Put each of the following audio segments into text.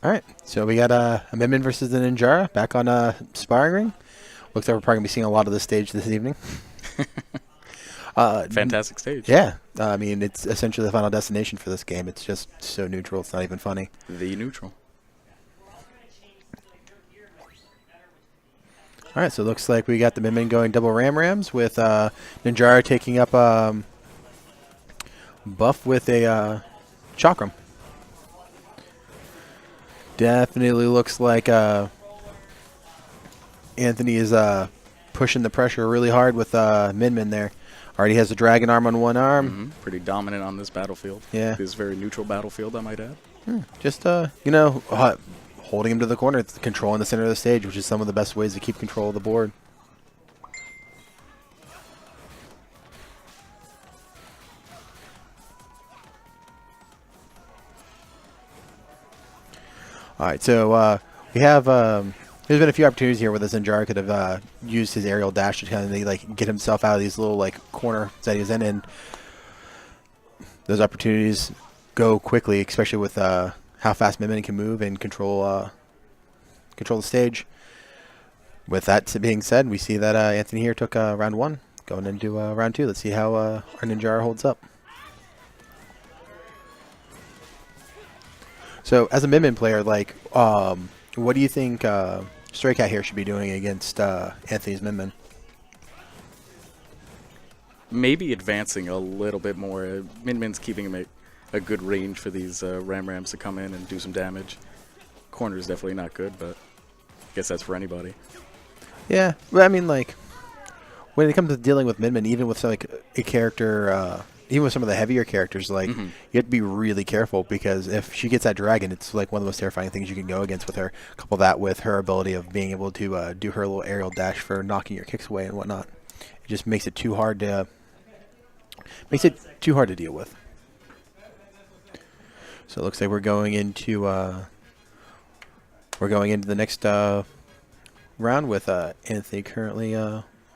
All right, so we got a Min versus the Ninjara back on sparring ring. Looks like we're probably going to be seeing a lot of this stage this evening. Fantastic stage. Yeah, I mean, it's essentially the final destination for this game. It's just so neutral, it's not even funny. The neutral. All right, so it looks like we got the Min going double Rams with Ninjara taking up buff with a Chakram. Definitely looks like Anthony is pushing the pressure really hard with Min there. Already has a dragon arm on one arm. Pretty dominant on this battlefield. Yeah. This very neutral battlefield, I might add. Just, holding him to the corner, controlling the center of the stage, which is some of the best ways to keep control of the board. All right, so we have there's been a few opportunities here where the Ninjara could have used his aerial dash to kind of get himself out of these little corner that he's in, and those opportunities go quickly, especially with how fast Min can move and control the stage. With that being said, we see that Anthony here took round 1, going into round 2. Let's see how our Ninjara holds up. So, as a Min player, what do you think Straycat here should be doing against Anthony's Min? Maybe advancing a little bit more. Min's keeping him a good range for these Rams to come in and do some damage. Corner is definitely not good, but I guess that's for anybody. Yeah, but I mean, when it comes to dealing with Min, even with a character, even with some of the heavier characters, you have to be really careful, because if she gets that dragon, it's one of the most terrifying things you can go against with her. Couple that with her ability of being able to do her little aerial dash for knocking your kicks away and whatnot. It just makes it too hard to deal with. So it looks like we're going into the next round with Anthony currently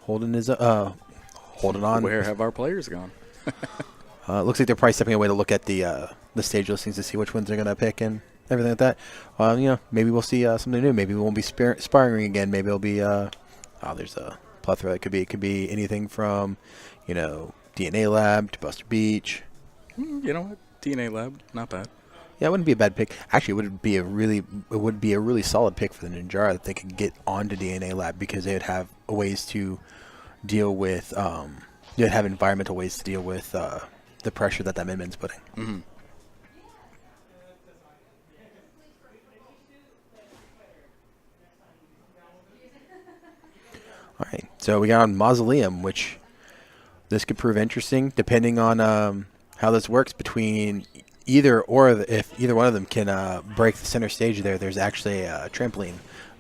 holding on. Where have our players gone? Looks like they're probably stepping away to look at the stage listings to see which ones they're going to pick and everything like that. Maybe we'll see something new. Maybe we won't be sparring again. Maybe it'll be there's a plethora. It could be anything from DNA Lab to Buster Beach. You know what? DNA Lab, not bad. Yeah, it wouldn't be a bad pick. Actually, it would be a really solid pick for the Ninjara that they could get onto DNA Lab, because they would have ways to deal with you'd have environmental ways to deal with the pressure that Min's putting. All right, so we got on Mausoleum, which this could prove interesting depending on how this works between if either one of them can break the center stage there. There's actually a trampoline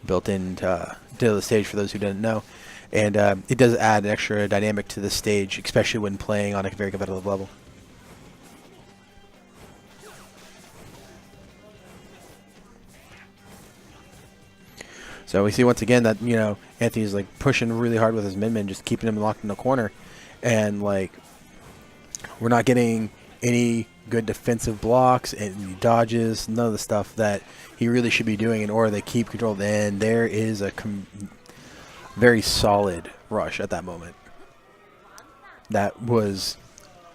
built into the stage, for those who didn't know. And it does add an extra dynamic to the stage, especially when playing on a very competitive level. So we see once again that, Anthony's pushing really hard with his Min, just keeping him locked in the corner. And we're not getting any good defensive blocks and dodges, none of the stuff that he really should be doing in order to keep control. And there is a very solid rush at that moment. That was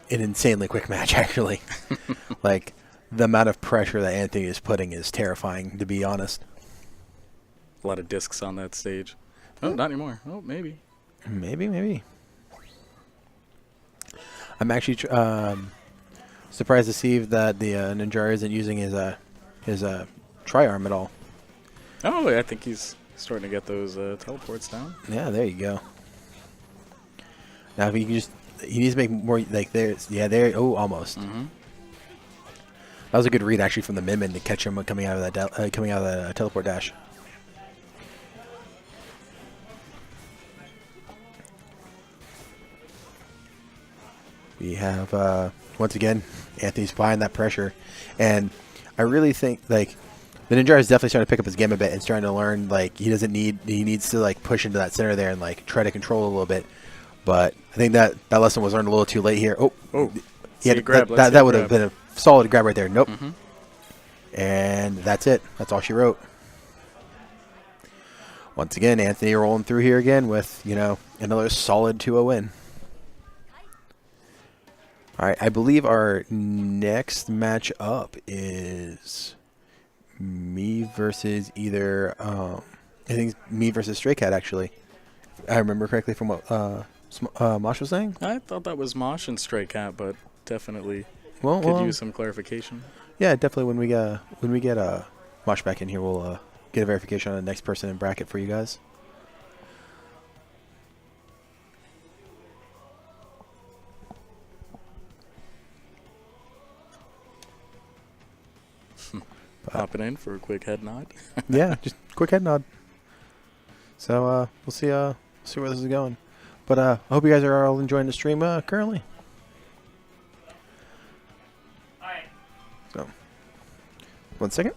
an insanely quick match, actually. The amount of pressure that Anthony is putting is terrifying, to be honest. A lot of discs on that stage. Oh, not anymore. Oh, maybe. Maybe. I'm actually surprised to see that the Ninjara isn't using his tri-arm at all. Oh, I think he's starting to get those teleports down. Yeah, there you go. Now if he needs to make more almost. That was a good read actually from the Min to catch him coming out of the teleport dash. We have once again Anthony's applying that pressure, and I really think the Ninjara is definitely starting to pick up his game a bit and starting to learn he needs to push into that center there and try to control a little bit. But I think that lesson was learned a little too late here. That would have been a solid grab right there. Nope. And that's it. That's all she wrote. Once again, Anthony rolling through here again with, another solid 2-0 win. All right, I believe our next match up is me versus either, I think it's me versus Straycat, actually. I remember correctly from what Mosh was saying. I thought that was Mosh and Straycat, but definitely could use some clarification. Yeah, definitely. When we get Mosh back in here, we'll get a verification on the next person in bracket for you guys. Popping in for a quick head nod. Yeah, just quick head nod. So we'll see where this is going. But I hope you guys are all enjoying the stream currently. All right. So, 1 second.